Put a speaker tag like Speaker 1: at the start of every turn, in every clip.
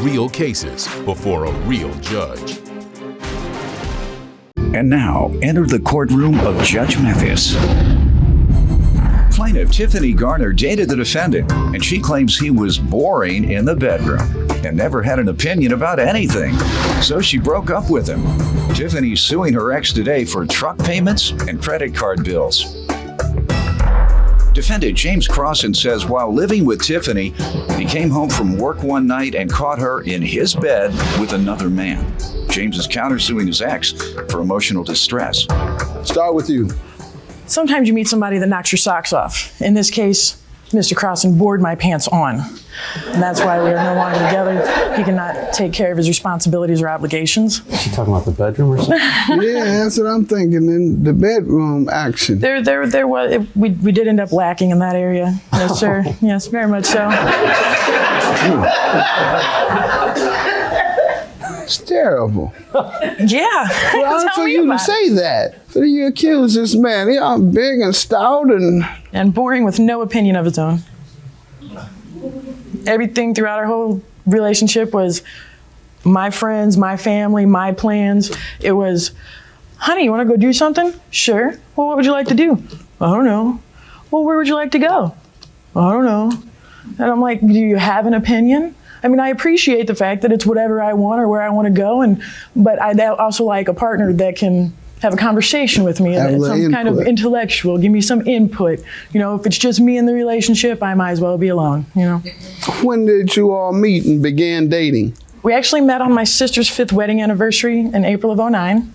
Speaker 1: real cases before a real judge.
Speaker 2: And now, enter the courtroom of Judge Mathis. Plaintiff Tiffany Garner dated the defendant, and she claims he was boring in the bedroom and never had an opinion about anything. So she broke up with him. Tiffany's suing her ex today for truck payments and credit card bills. Defendant James Crossan says while living with Tiffany, he came home from work one night and caught her in his bed with another man. James is countersuing his ex for emotional distress.
Speaker 3: Start with you.
Speaker 4: Sometimes you meet somebody that knocks your socks off. In this case, Mr. Crossan bored my pants on. And that's why we are no longer together. He cannot take care of his responsibilities or obligations.
Speaker 5: Is she talking about the bedroom or something?
Speaker 3: Yeah, that's what I'm thinking, in the bedroom action.
Speaker 4: There was, we did end up lacking in that area. Yes, sir. Yes, very much so.
Speaker 3: It's terrible.
Speaker 4: Yeah.
Speaker 3: Well, for you to say that, for you accuse this man, he all big and stout
Speaker 4: and boring with no opinion of his own. Everything throughout our whole relationship was my friends, my family, my plans. It was, honey, you want to go do something? Sure. Well, what would you like to do? I don't know. Well, where would you like to go? I don't know. And I'm like, do you have an opinion? I mean, I appreciate the fact that it's whatever I want or where I want to go, but I also like a partner that can have a conversation with me, and some kind of intellectual, give me some input. You know, if it's just me in the relationship, I might as well be alone, you know.
Speaker 3: When did you all meet and began dating?
Speaker 4: We actually met on my sister's 5th wedding anniversary in April of '09.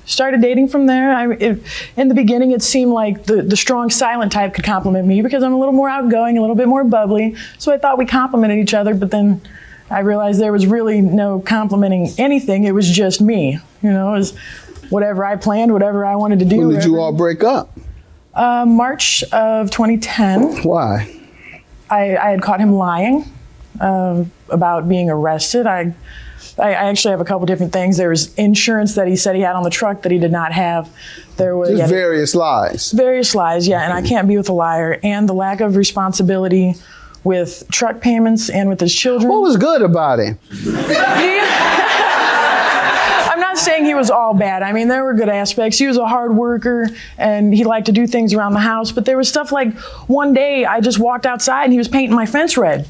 Speaker 4: Started dating from there. In the beginning, it seemed like the strong silent type could compliment me because I'm a little more outgoing, a little bit more bubbly. So I thought we complimented each other, but then I realized there was really no complimenting anything. It was just me. You know, it was whatever I planned, whatever I wanted to do.
Speaker 3: When did you all break up?
Speaker 4: March of 2010.
Speaker 3: Why?
Speaker 4: I had caught him lying about being arrested. I actually have a couple different things. There was insurance that he said he had on the truck that he did not have. There was
Speaker 3: just various lies.
Speaker 4: Various lies, yeah, and I can't be with a liar. And the lack of responsibility with truck payments and with his children.
Speaker 3: What was good about him?
Speaker 4: I'm not saying he was all bad. I mean, there were good aspects. He was a hard worker and he liked to do things around the house, but there was stuff like one day I just walked outside and he was painting my fence red.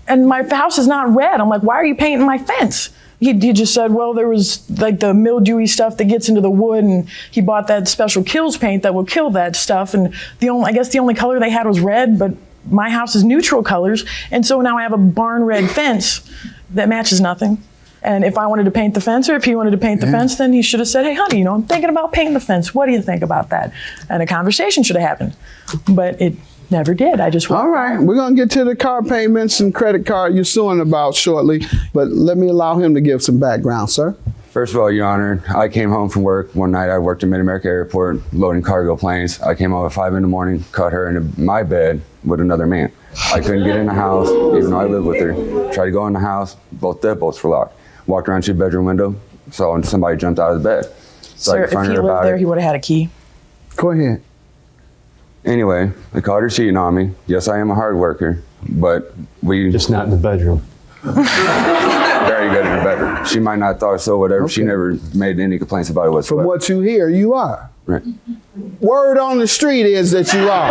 Speaker 4: And my house is not red. I'm like, why are you painting my fence? He just said, well, there was like the mildewy stuff that gets into the wood, and he bought that special kills paint that will kill that stuff. And I guess the only color they had was red, but my house is neutral colors. And so now I have a barn red fence that matches nothing. And if I wanted to paint the fence, or if he wanted to paint the fence, then he should have said, hey, honey, I'm thinking about painting the fence. What do you think about that? And a conversation should have happened. But it never did. I just walked.
Speaker 3: All right, we're going to get to the car payments and credit card you're suing about shortly, but let me allow him to give some background, sir.
Speaker 6: First of all, Your Honor, I came home from work one night. I worked at Mid-America Airport loading cargo planes. I came home at 5 in the morning, caught her in my bed with another man. I couldn't get in the house, even though I lived with her. Tried to go in the house, both deadbolts were locked. Walked around to the bedroom window, saw somebody jumped out of the bed. So
Speaker 4: sir, if he lived there, he would have had a key.
Speaker 3: Go ahead.
Speaker 6: Anyway, I caught her cheating on me. Yes, I am a hard worker, but we...
Speaker 5: Just not in the bedroom.
Speaker 6: Very good in the bedroom. She might not thought so, whatever. Okay. She never made any complaints about it whatsoever.
Speaker 3: From what you hear, you are.
Speaker 6: Right.
Speaker 3: Word on the street is that you are.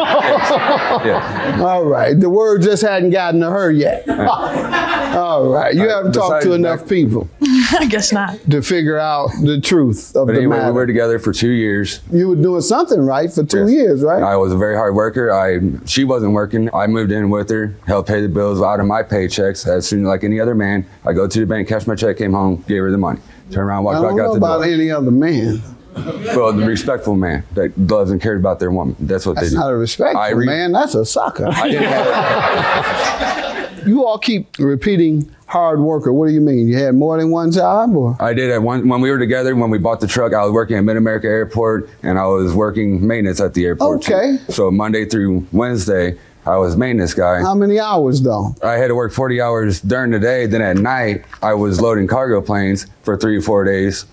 Speaker 6: Yes.
Speaker 3: All right. The word just hadn't gotten to her yet. All right. You haven't talked to enough people.
Speaker 4: I guess not.
Speaker 3: To figure out the truth of the matter.
Speaker 6: We were together for 2 years.
Speaker 3: You were doing something right for 2 years, right?
Speaker 6: I was a very hard worker. She wasn't working. I moved in with her, helped pay the bills out of my paychecks. As soon as like any other man, I go to the bank, cash my check, came home, gave her the money. Turn around, walk back out the door.
Speaker 3: I don't know about any other man.
Speaker 6: Well, the respectful man that loves and cares about their woman. That's what they do.
Speaker 3: That's not a respectful man. That's a sucker. You all keep repeating hard worker. What do you mean? You had more than one job? Or?
Speaker 6: I did. When we were together, when we bought the truck, I was working at Mid-America Airport, and I was working maintenance at the airport.
Speaker 3: Okay.
Speaker 6: Too. So Monday through Wednesday, I was maintenance guy.
Speaker 3: How many hours, though?
Speaker 6: I had to work 40 hours during the day. Then at night, I was loading cargo planes for 3 or 4 days.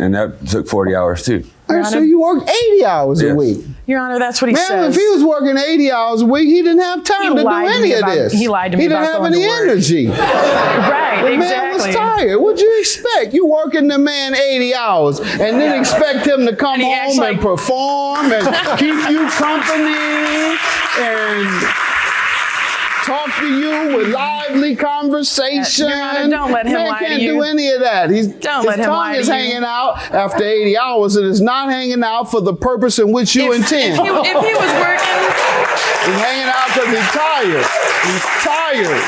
Speaker 6: And that took 40 hours too.
Speaker 3: And so you work 80 hours a
Speaker 6: Yes.
Speaker 3: week.
Speaker 4: Your Honor, that's what he
Speaker 3: Man,
Speaker 4: says.
Speaker 3: if he was working 80 hours a week, he didn't have time to do
Speaker 4: lied to
Speaker 3: any
Speaker 4: me
Speaker 3: of
Speaker 4: about-
Speaker 3: this.
Speaker 4: he lied to me
Speaker 3: He didn't
Speaker 4: about
Speaker 3: have
Speaker 4: going
Speaker 3: any
Speaker 4: to work.
Speaker 3: energy.
Speaker 4: Right,
Speaker 3: The man was
Speaker 4: exactly.
Speaker 3: tired. What'd you expect? You working the man 80 hours and then expect him to come
Speaker 4: And he acts
Speaker 3: home and
Speaker 4: like-
Speaker 3: perform and keep you company and talk to you with lively conversation.
Speaker 4: Your Honor, don't let him
Speaker 3: man
Speaker 4: lie to
Speaker 3: can't
Speaker 4: you.
Speaker 3: do any of that. His
Speaker 4: let him
Speaker 3: tongue
Speaker 4: lie to
Speaker 3: is
Speaker 4: you.
Speaker 3: hanging out after 80 hours. It is not hanging out for the purpose in which you intend.
Speaker 4: If he was working,
Speaker 3: He's hanging out because he's tired. He's tired.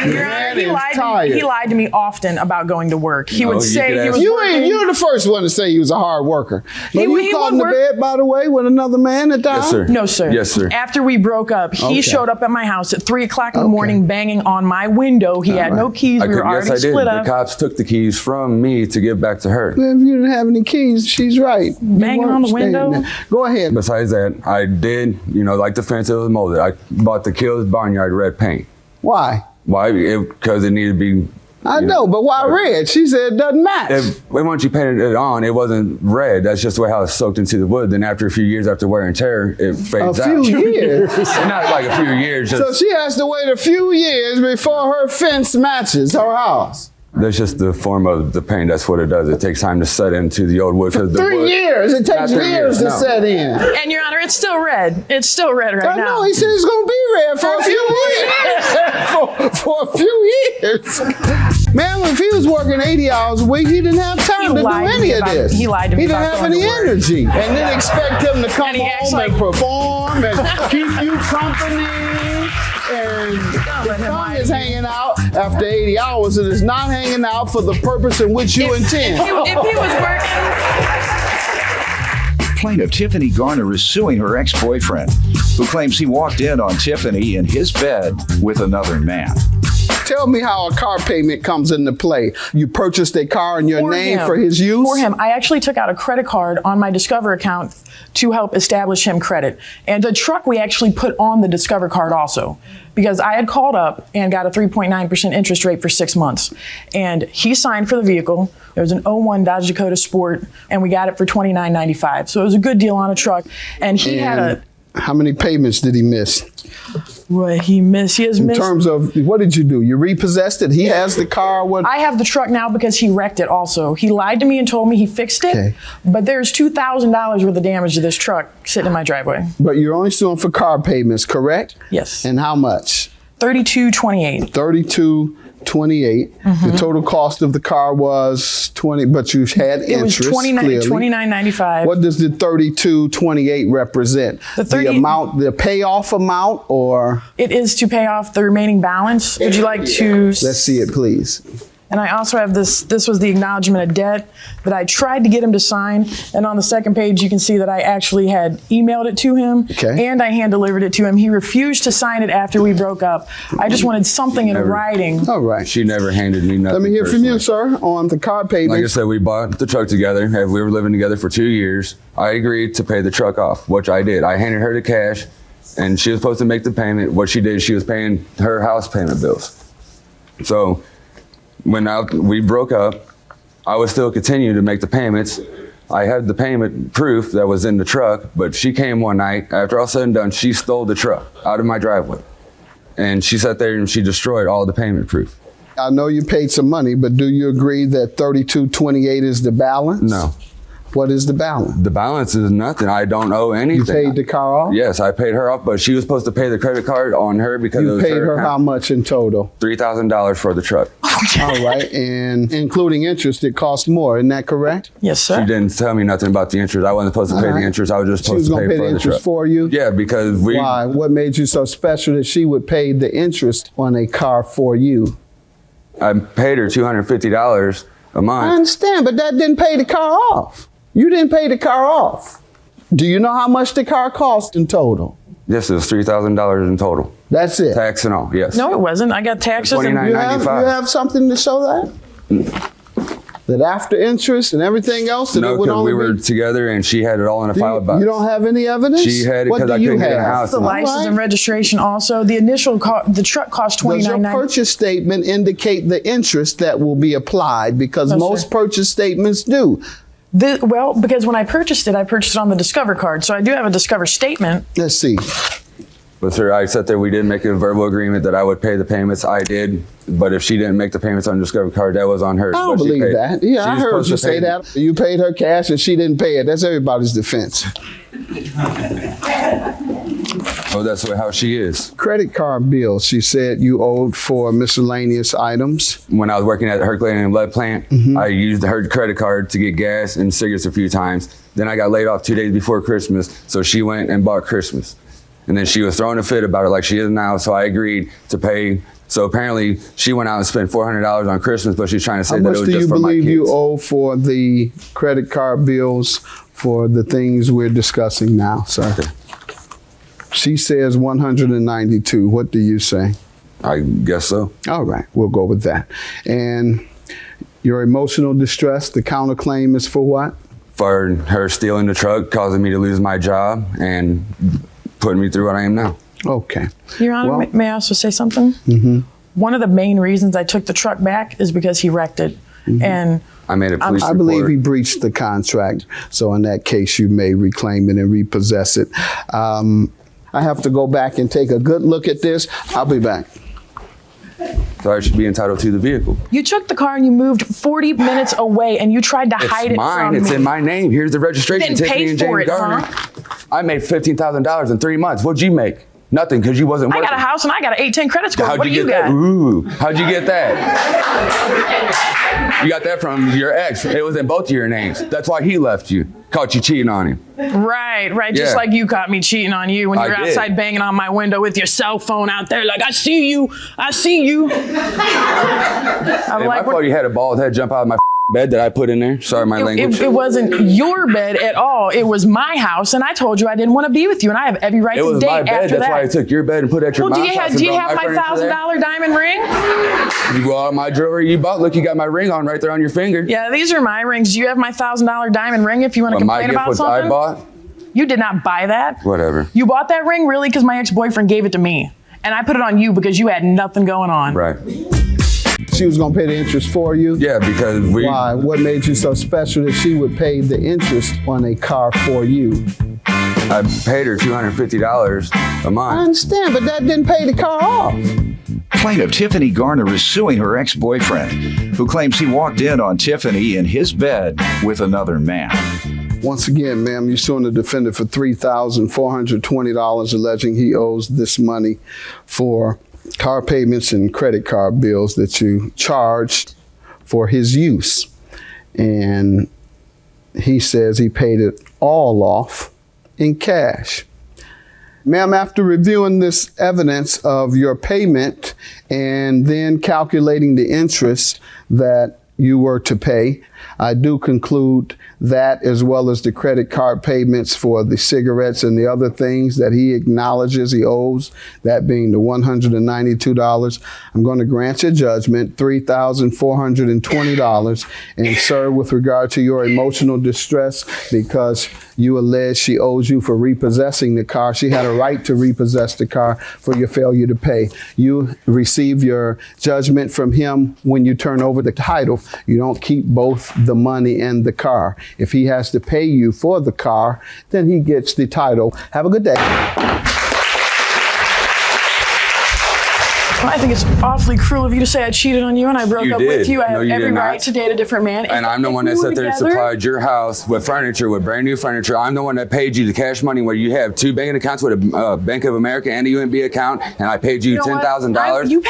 Speaker 4: Your Honor,
Speaker 3: Man
Speaker 4: he
Speaker 3: is
Speaker 4: lied.
Speaker 3: tired.
Speaker 4: He lied to me often about going to work. He
Speaker 6: No,
Speaker 4: would
Speaker 6: you
Speaker 4: say
Speaker 6: could
Speaker 4: he
Speaker 6: ask-
Speaker 4: was
Speaker 3: You're the first one to say he was a hard worker. But
Speaker 4: He
Speaker 3: you caught in the
Speaker 4: would work-
Speaker 3: bed, by the way, with another man at that
Speaker 6: Yes,
Speaker 3: time?
Speaker 6: sir.
Speaker 4: No, sir.
Speaker 6: Yes, sir.
Speaker 4: After we broke up, he
Speaker 3: Okay.
Speaker 4: showed up at my house at 3 o'clock in the
Speaker 3: Okay.
Speaker 4: morning, banging on my window. He had no keys. We were
Speaker 6: yes,
Speaker 4: already
Speaker 6: I did.
Speaker 4: split
Speaker 6: The
Speaker 4: up.
Speaker 6: cops took the keys from me to give back to her.
Speaker 3: If you didn't have any keys, she's right. You
Speaker 4: Banging on
Speaker 3: weren't
Speaker 4: the window?
Speaker 3: staying there. Go ahead.
Speaker 6: Besides that, I did, like the fence, it was molded. I bought the Kills Barnyard red paint.
Speaker 3: Why?
Speaker 6: Why? Because it needed to be.
Speaker 3: I know, but why red? She said it doesn't match.
Speaker 6: Once you painted it on, it wasn't red. That's just the way how it's soaked into the wood. Then after a few years, after wear and tear, it
Speaker 3: a
Speaker 6: fades out.
Speaker 3: few years.
Speaker 6: Not like a few years.
Speaker 3: So
Speaker 6: Just,
Speaker 3: she has to wait a few years before her fence matches her house.
Speaker 6: that's just the form of the paint. That's what it does. It takes time to set into the old wood. 'Cause the
Speaker 3: 3
Speaker 6: wood,
Speaker 3: years. It takes
Speaker 6: Not 3
Speaker 3: years to
Speaker 6: years, no.
Speaker 3: set in.
Speaker 4: And Your Honor, it's still red. It's still red right
Speaker 3: I
Speaker 4: now.
Speaker 3: know. He said it's going to be red for a few years. for a few years. Man, if he was working 80 hours a week, he didn't have time to do
Speaker 4: lied to
Speaker 3: any
Speaker 4: me
Speaker 3: of
Speaker 4: about-
Speaker 3: this.
Speaker 4: he lied to me
Speaker 3: He didn't
Speaker 4: about
Speaker 3: have
Speaker 4: going
Speaker 3: any
Speaker 4: to work.
Speaker 3: energy. And then expect him to come
Speaker 4: And he acts
Speaker 3: home and
Speaker 4: like-
Speaker 3: perform and keep you company. And
Speaker 4: Don't let
Speaker 3: the
Speaker 4: him
Speaker 3: tongue
Speaker 4: lie
Speaker 3: is
Speaker 4: to you.
Speaker 3: hanging out after 80 hours. It is not hanging out for the purpose in which you intend.
Speaker 4: If he was working,
Speaker 2: Plaintiff Tiffany Garner is suing her ex-boyfriend, who claims he walked in on Tiffany in his bed with another man.
Speaker 3: Tell me how a car payment comes into play. You purchased a car in your
Speaker 4: for
Speaker 3: name
Speaker 4: him,
Speaker 3: for his use?
Speaker 4: For him, I actually took out a credit card on my Discover account to help establish him credit. And the truck we actually put on the Discover card also, because I had called up and got a 3.9% interest rate for 6 months. And he signed for the vehicle. It was an 01 Dodge Dakota Sport, and we got it for $29.95. So it was a good deal on a truck. And he had
Speaker 3: And how many payments did he miss?
Speaker 4: he has
Speaker 3: In
Speaker 4: missed.
Speaker 3: terms of, what did you do? You repossessed it? He has the car? What?
Speaker 4: I have the truck now because he wrecked it also. He lied to me and told me he fixed it,
Speaker 3: Okay.
Speaker 4: but there's $2,000 worth of damage to this truck sitting in my driveway.
Speaker 3: But you're only suing for car payments, correct?
Speaker 4: Yes.
Speaker 3: And how much?
Speaker 4: $32.28.
Speaker 3: $32.28. The total cost of the car was $20, but you had
Speaker 4: It was
Speaker 3: interest, clearly.
Speaker 4: $29.95.
Speaker 3: What does the $32.28 represent?
Speaker 4: The 30
Speaker 3: the amount, the payoff amount, or
Speaker 4: It is to pay off the remaining balance. Would you like to?
Speaker 3: let's see it, please.
Speaker 4: And I also have this. This was the acknowledgement of debt that I tried to get him to sign. And on the second page, you can see that I actually had emailed it to him,
Speaker 3: Okay.
Speaker 4: and I hand delivered it to him. He refused to sign it after we broke up. I just wanted something in
Speaker 6: Never.
Speaker 4: writing.
Speaker 3: All right.
Speaker 6: She never handed me nothing.
Speaker 3: Let me hear from you,
Speaker 6: personally.
Speaker 3: sir, on the car
Speaker 6: Like I
Speaker 3: payments.
Speaker 6: said, we bought the truck together. We were living together for 2 years. I agreed to pay the truck off, which I did. I handed her the cash, and she was supposed to make the payment. What she did, she was paying her house payment bills. So when we broke up, I was still continuing to make the payments. I had the payment proof that was in the truck, but she came one night. After all said and done, she stole the truck out of my driveway. And she sat there and she destroyed all the payment proof.
Speaker 3: I know you paid some money, but do you agree that $32.28 is the balance?
Speaker 6: No.
Speaker 3: What is the balance?
Speaker 6: The balance is nothing. I don't owe anything.
Speaker 3: You paid the car off?
Speaker 6: Yes, I paid her off, but she was supposed to pay the credit card on her because it
Speaker 3: You
Speaker 6: was
Speaker 3: paid her
Speaker 6: account.
Speaker 3: how much in total?
Speaker 6: $3,000 for the truck.
Speaker 3: All right, and including interest, it cost more. Isn't that correct?
Speaker 4: Yes, sir.
Speaker 6: She didn't tell me nothing about the interest. I wasn't supposed to pay
Speaker 3: All right.
Speaker 6: the interest. I was just
Speaker 3: She was
Speaker 6: supposed
Speaker 3: going to
Speaker 6: to
Speaker 3: pay
Speaker 6: pay
Speaker 3: the
Speaker 6: for the
Speaker 3: interest
Speaker 6: truck.
Speaker 3: for you?
Speaker 6: Yeah, because we.
Speaker 3: Why? What made you so special that she would pay the interest on a car for you?
Speaker 6: I paid her $250 a
Speaker 3: I
Speaker 6: month.
Speaker 3: understand, but that didn't pay the car off. You didn't pay the car off. Do you know how much the car cost in total?
Speaker 6: Yes, it was $3,000 in total,
Speaker 3: That's it.
Speaker 6: tax and all. Yes.
Speaker 4: No, it wasn't. I got taxes. And,
Speaker 6: $29.
Speaker 3: You have
Speaker 6: $95.
Speaker 3: something to show that? That after interest and everything else, that
Speaker 6: No,
Speaker 3: it would
Speaker 6: because
Speaker 3: only
Speaker 6: we were
Speaker 3: be...
Speaker 6: together and she had it all in a file box.
Speaker 3: You don't have any evidence?
Speaker 6: She had it
Speaker 3: What
Speaker 6: because
Speaker 3: do
Speaker 6: I
Speaker 3: you
Speaker 6: couldn't get in the
Speaker 3: have?
Speaker 6: house.
Speaker 4: the license
Speaker 3: All right.
Speaker 4: and registration also. The initial the truck cost
Speaker 3: Does your
Speaker 4: $29.95.
Speaker 3: purchase statement indicate the interest that will be applied? Because
Speaker 4: No,
Speaker 3: most
Speaker 4: sir.
Speaker 3: purchase statements do.
Speaker 4: Well, because when I purchased it on the Discover card. So I do have a Discover statement.
Speaker 3: Let's see.
Speaker 6: But sir, I said that we did make a verbal agreement that I would pay the payments. I did, but if she didn't make the payments on Discover card, that was on her.
Speaker 3: I don't believe that. Yeah, I heard you say that. You paid her cash and she didn't pay it. That's everybody's defense.
Speaker 6: Oh, that's how she is.
Speaker 3: Credit card bills, she said you owed for miscellaneous items.
Speaker 6: When I was working at the Herculean lead plant, I used her credit card to get gas and cigarettes a few times. Then I got laid off 2 days before Christmas, so she went and bought Christmas. And then she was throwing a fit about it like she is now, so I agreed to pay. So apparently she went out and spent $400 on Christmas, but she's trying to say that it was just for my kids. How much do you believe you owe for the credit card bills for the things we're discussing now, sir? Okay. She says 192. What do you say? I guess so. All right, we'll go with that. And your emotional distress, the counterclaim is for what? For her stealing the truck, causing me to lose my job, and putting me through what I am now. Okay.
Speaker 4: Your Honor, well, may I also say something? One of the main reasons I took the truck back is because he wrecked it. And
Speaker 6: I made a police report.
Speaker 3: I believe he breached the contract. So in that case, you may reclaim it and repossess it. I have to go back and take a good look at this. I'll be back.
Speaker 6: So I should be entitled to the vehicle.
Speaker 4: You took the car and you moved 40 minutes away and you tried to hide it from me.
Speaker 6: It's in my name. Here's the registration.
Speaker 4: You didn't pay for it, huh?
Speaker 6: I made $15,000 in 3 months. What'd you make? Nothing, because you wasn't working.
Speaker 4: I got a house and I got an 810 credit score. What do you got?
Speaker 6: Ooh, how'd you get that? You got that from your ex. It was in both of your names. That's why he left you. Caught you cheating on him.
Speaker 4: Right. Just like you caught me cheating on you when you were outside banging on my window with your cell phone out there like, I see you.
Speaker 6: I thought you had a bald head jump out of my bed that I put in there. Sorry, my language.
Speaker 4: It wasn't your bed at all. It was my house, and I told you I didn't want to be with you, and I have every right to date after that. It was my bed. That's why I took your bed and put it at your mom's house. Do you have my $1,000 diamond ring?
Speaker 6: You go out my jewelry you bought. Look, you got my ring on right there on your finger.
Speaker 4: Yeah, these are my rings. Do you have my $1,000 diamond ring if you want to complain about something?
Speaker 6: I bought?
Speaker 4: You did not buy that.
Speaker 6: Whatever.
Speaker 4: You bought that ring, really? Because my ex-boyfriend gave it to me, and I put it on you because you had nothing going on.
Speaker 6: Right.
Speaker 3: She was going to pay the interest for you?
Speaker 6: Yeah, because
Speaker 3: Why? What made you so special that she would pay the interest on a car for you?
Speaker 6: I paid her $250 a month.
Speaker 3: I understand, but that didn't pay the car off.
Speaker 2: Plaintiff Tiffany Garner is suing her ex-boyfriend, who claims he walked in on Tiffany in his bed with another man.
Speaker 3: Once again, ma'am, you're suing the defendant for $3,420, alleging he owes this money for car payments and credit card bills that you charged for his use. And he says he paid it all off in cash. Ma'am, after reviewing this evidence of your payment and then calculating the interest that you were to pay, I do conclude that, as well as the credit card payments for the cigarettes and the other things that he acknowledges he owes, that being the $192, I'm going to grant your judgment, $3,420. And sir, with regard to your emotional distress, because you allege she owes you for repossessing the car, she had a right to repossess the car for your failure to pay. You receive your judgment from him when you turn over the title. You don't keep both the money and the car. If he has to pay you for the car, then he gets the title. Have a good day.
Speaker 4: I think it's awfully cruel of you to say I cheated on you and I broke up with you. I have every right to date a different man.
Speaker 6: And I'm the one that sat there and supplied your house with furniture, with brand new furniture. I'm the one that paid you the cash money where you have 2 banking accounts with a Bank of America and a UNB account, and I paid you $10,000.
Speaker 4: You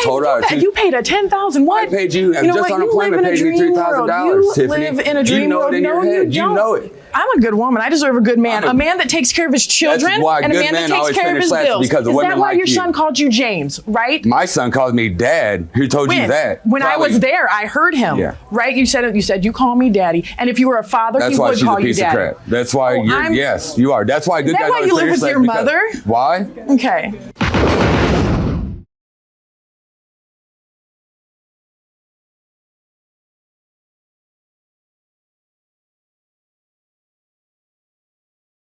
Speaker 4: paid a $10,000. What?
Speaker 6: I paid you, just unemployment paid me $3,000. Tiffany,
Speaker 4: you live in a dream world.
Speaker 6: You know it in your head. You know it.
Speaker 4: I'm a good woman. I deserve a good man. A man that takes care of his children and a man that takes care of his bills. Is that why your son called you James, right?
Speaker 6: My son called me Dad. Who told you that?
Speaker 4: When I was there, I heard him. Yeah. Right? You said you call me Daddy. And if you were a father, he would call you Daddy.
Speaker 6: That's why you're, yes, you are. That's why good guys always
Speaker 4: you live with your mother?
Speaker 6: Why?
Speaker 4: Okay.